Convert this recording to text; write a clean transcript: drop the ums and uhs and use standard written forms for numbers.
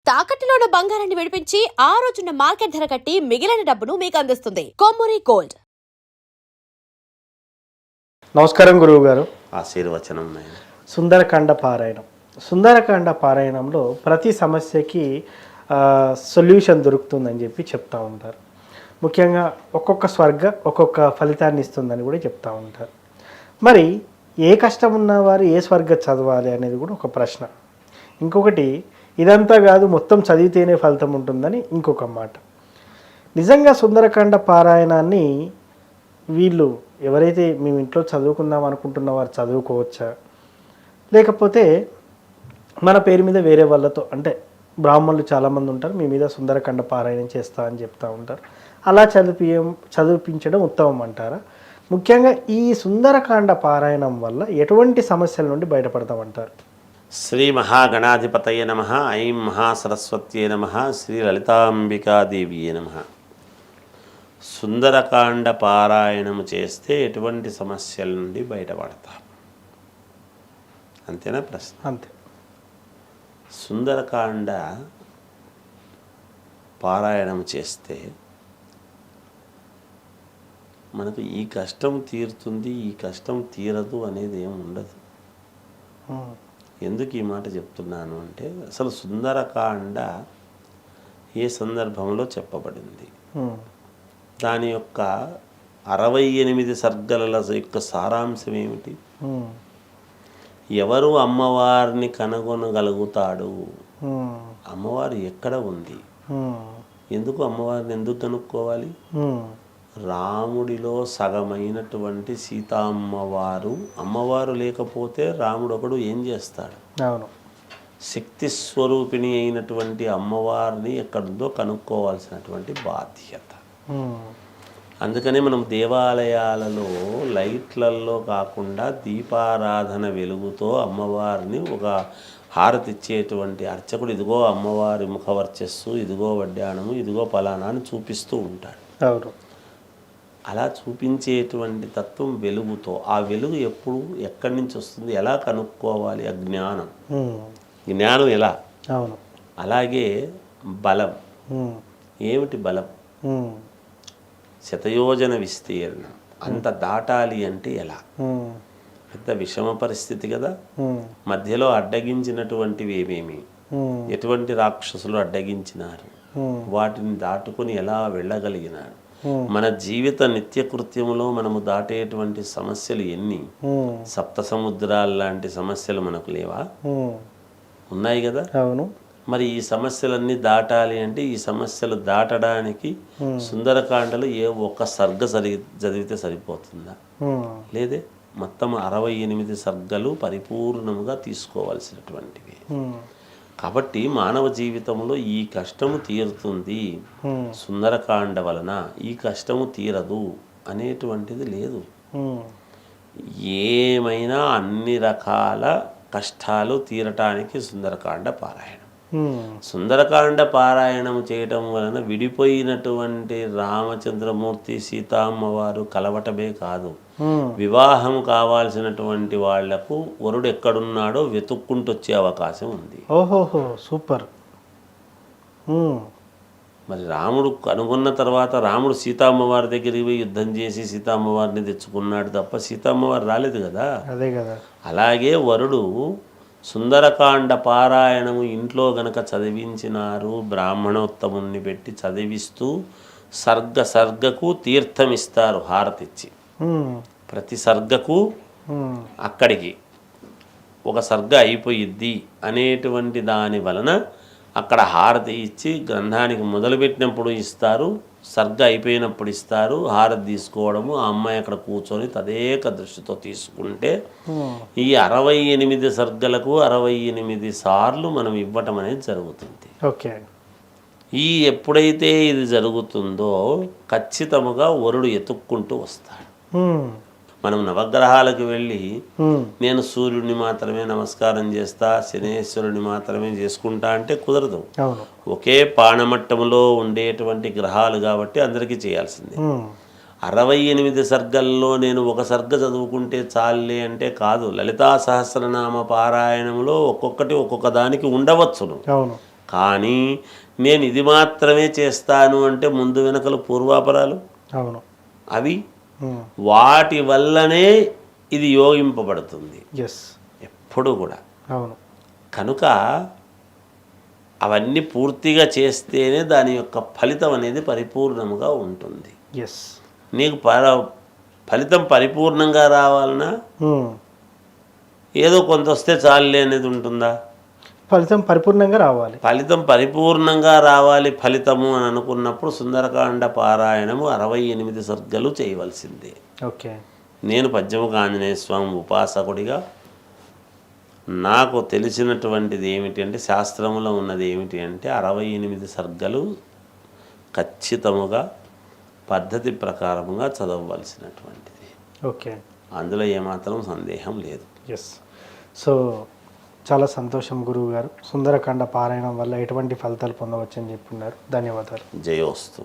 తాకట్టులో ఉన్న బంగారాన్ని విడిపించి ఆ రోజున్న మార్కెట్ ధర కట్టి మిగిలిన డబ్బును మీకు అందిస్తుంది కొమ్మూరి గోల్డ్. నమస్కారం గురువు గారు. ఆశీర్వచనం. సుందరకాండ పారాయణం. సుందరకాండ పారాయణంలో ప్రతి సమస్యకి సొల్యూషన్ దొరుకుతుందని చెప్పి చెప్తూ ఉంటారు. ముఖ్యంగా ఒక్కొక్క స్వర్గ ఒక్కొక్క ఫలితాన్ని ఇస్తుందని కూడా చెప్తూ ఉంటారు. మరి ఏ కష్టం ఉన్నవారు ఏ స్వర్గ చదవాలి అనేది కూడా ఒక ప్రశ్న. ఇంకొకటి, ఇదంతా కాదు మొత్తం చదివితేనే ఫలితం ఉంటుందని ఇంకొక మాట. నిజంగా సుందరకాండ పారాయణాన్ని వీళ్ళు ఎవరైతే మేము ఇంట్లో చదువుకుందాం అనుకుంటున్న వారు చదువుకోవచ్చా, లేకపోతే మన పేరు మీద వేరే వాళ్ళతో, అంటే బ్రాహ్మణులు చాలామంది ఉంటారు, మీ మీద సుందరకాండ పారాయణం చేస్తా అని చెప్తూ ఉంటారు, అలా చదివించడం ఉత్తమం అంటారా? ముఖ్యంగా ఈ సుందరకాండ పారాయణం వల్ల ఎటువంటి సమస్యల నుండి బయటపడతామంటారు? శ్రీ మహాగణాధిపతయ నమ. ఐం మహాసరస్వత్యే నమ. శ్రీ లలితాంబికాదేవియే నమ. సుందరకాండ పారాయణము చేస్తే ఎటువంటి సమస్యల నుండి బయటపడతాం? అంతేనా ప్రశ్న? అంతే. సుందరకాండ పారాయణం చేస్తే మనకు ఈ కష్టం తీరుతుంది, ఈ కష్టం తీరదు అనేది ఏమి ఉండదు. ఎందుకు ఈ మాట చెప్తున్నాను అంటే, అసలు సుందరకాండ ఏ సందర్భంలో చెప్పబడింది, దాని యొక్క 68 సర్గల యొక్క సారాంశం ఏమిటి, ఎవరు అమ్మవారిని కనుగొనగలుగుతాడు, అమ్మవారు ఎక్కడ ఉంది, ఎందుకు అమ్మవారిని ఎందుకు కనుక్కోవాలి, రాముడిలో సగమైనటువంటి సీతామ్మవారు, అమ్మవారు లేకపోతే రాముడు ఒకడు ఏం చేస్తాడు? అవును. శక్తి స్వరూపిణి అయినటువంటి అమ్మవారిని ఎక్కడుందో కనుక్కోవాల్సినటువంటి బాధ్యత. అందుకనే మనం దేవాలయాలలో లైట్లల్లో కాకుండా దీపారాధన వెలుగుతో అమ్మవారిని ఒక హారతి ఇచ్చేటువంటి అర్చకుడు ఇదిగో అమ్మవారి ముఖవర్చస్సు, ఇదిగో వడ్డాణము, ఇదిగో పలానా అని చూపిస్తూ ఉంటాడు. అవును. అలా చూపించేటువంటి తత్వం వెలుగుతో, ఆ వెలుగు ఎప్పుడు ఎక్కడి నుంచి వస్తుంది, ఎలా కనుక్కోవాలి, ఆ జ్ఞానం. జ్ఞానం ఎలా? అవును. అలాగే బలం. ఏమిటి బలం? శతయోజన విస్తీర్ణం. అంత దాటాలి అంటే ఎలా? పెద్ద విషమ పరిస్థితి కదా. మధ్యలో అడ్డగించినటువంటివి ఏమేమి, ఎటువంటి రాక్షసులు అడ్డగించినారు, వాటిని దాటుకుని ఎలా వెళ్ళగలిగినారు, మన జీవిత నిత్యకృత్యములో మనము దాటేటువంటి సమస్యలు ఎన్ని, సప్త సముద్రాల లాంటి సమస్యలు మనకు లేవా? ఉన్నాయి కదా. అవును. మరి ఈ సమస్యలన్నీ దాటాలి అంటే, ఈ సమస్యలు దాటడానికి సుందరకాండలో ఏ ఒక్క సర్గ చదివితే సరిపోతుందా? లేదే. మొత్తం 68 సర్గలు పరిపూర్ణముగా తీసుకోవాల్సినటువంటివి. కాబట్టి మానవ జీవితంలో ఈ కష్టము తీరుతుంది సుందరకాండ వలన, ఈ కష్టము తీరదు అనేటువంటిది లేదు. ఏమైనా అన్ని రకాల కష్టాలు తీరటానికి సుందరకాండ పారాయణం. సుందరకాండ పారాయణం చేయటం వలన విడిపోయినటువంటి రామచంద్రమూర్తి సీతామ్మవారు కలవటమే కాదు, వివాహం కావాల్సినటువంటి వాళ్లకు వరుడు ఎక్కడున్నాడో వెతుక్కుంటూ వచ్చే అవకాశం ఉంది. ఓహోహో, సూపర్. మరి రాముడు కనుగొన్న తర్వాత రాముడు సీతామ్మవారి దగ్గరికి పోయి యుద్ధం చేసి సీతామ్మవారిని తెచ్చుకున్నాడు తప్ప సీతామ్మవారు రాలేదు కదా. అదే కదా. అలాగే వరుడు సుందరకాండ పారాయణము ఇంట్లో గనక చదివించినారు, బ్రాహ్మణోత్తముని పెట్టి చదివిస్తూ సర్గకు తీర్థమిస్తారు హారతిచ్చి. ప్రతి సర్గకు అక్కడికి ఒక సర్గ అయిపోయిద్ది అనేటువంటి దాని వలన అక్కడ హారతి ఇచ్చి, గ్రంథానికి మొదలుపెట్టినప్పుడు ఇస్తారు, సర్గ అయిపోయినప్పుడు ఇస్తారు, హారతి తీసుకోవడము, ఆ అమ్మాయి అక్కడ కూర్చొని తదేక దృష్టితో తీసుకుంటే ఈ 68 సర్గలకు 68 సార్లు మనం ఇవ్వటం అనేది జరుగుతుంది. ఓకే. ఈ ఎప్పుడైతే ఇది జరుగుతుందో ఖచ్చితముగా వరుడు ఎతుక్కుంటూ వస్తాడు. మనం నవగ్రహాలకు వెళ్ళి నేను సూర్యుడిని మాత్రమే నమస్కారం చేస్తా, శనేశ్వరుని మాత్రమే చేసుకుంటా అంటే కుదరదు. ఒకే పాణమట్టంలో ఉండేటువంటి గ్రహాలు కాబట్టి అందరికీ చేయాల్సిందే. 68 సర్గల్లో నేను ఒక సర్గ చదువుకుంటే చాలే అంటే కాదు. లలితా సహస్రనామ పారాయణంలో ఒక్కొక్కటి ఒక్కొక్క దానికి ఉండవచ్చును, కానీ నేను ఇది మాత్రమే చేస్తాను అంటే ముందు వెనకలు పూర్వాపరాలు అవును. అవి వాటి వల్లనే ఇది యోగింపబడుతుంది ఎస్. ఎప్పుడు కూడా. అవును. కనుక అవన్నీ పూర్తిగా చేస్తేనే దాని యొక్క ఫలితం అనేది పరిపూర్ణముగా ఉంటుంది. ఎస్. నీకు ఫలితం పరిపూర్ణంగా రావాలన్నా ఏదో కొంత వస్తే చాలులే అనేది ఉంటుందా? ఫలితం పరిపూర్ణంగా రావాలి. ఫలితం పరిపూర్ణంగా రావాలి ఫలితము అని అనుకున్నప్పుడు సుందరకాండ పారాయణము 68 సర్గలు చేయవలసిందే. ఓకే. నేను పద్యముఖ ఆంజనేయ స్వామి ఉపాసకుడిగా నాకు తెలిసినటువంటిది ఏమిటి అంటే, శాస్త్రములో ఉన్నది ఏమిటి అంటే 68 సర్గలు ఖచ్చితముగా పద్ధతి ప్రకారముగా చదవవలసినటువంటిది. ఓకే. అందులో ఏమాత్రం సందేహం లేదు. ఎస్. సో చాలా సంతోషం గురువు గారు. సుందరకాండ పారాయణం వల్ల ఎటువంటి ఫలితాలు పొందవచ్చని చెప్పున్నారు. ధన్యవాదాలు. జయోస్తు.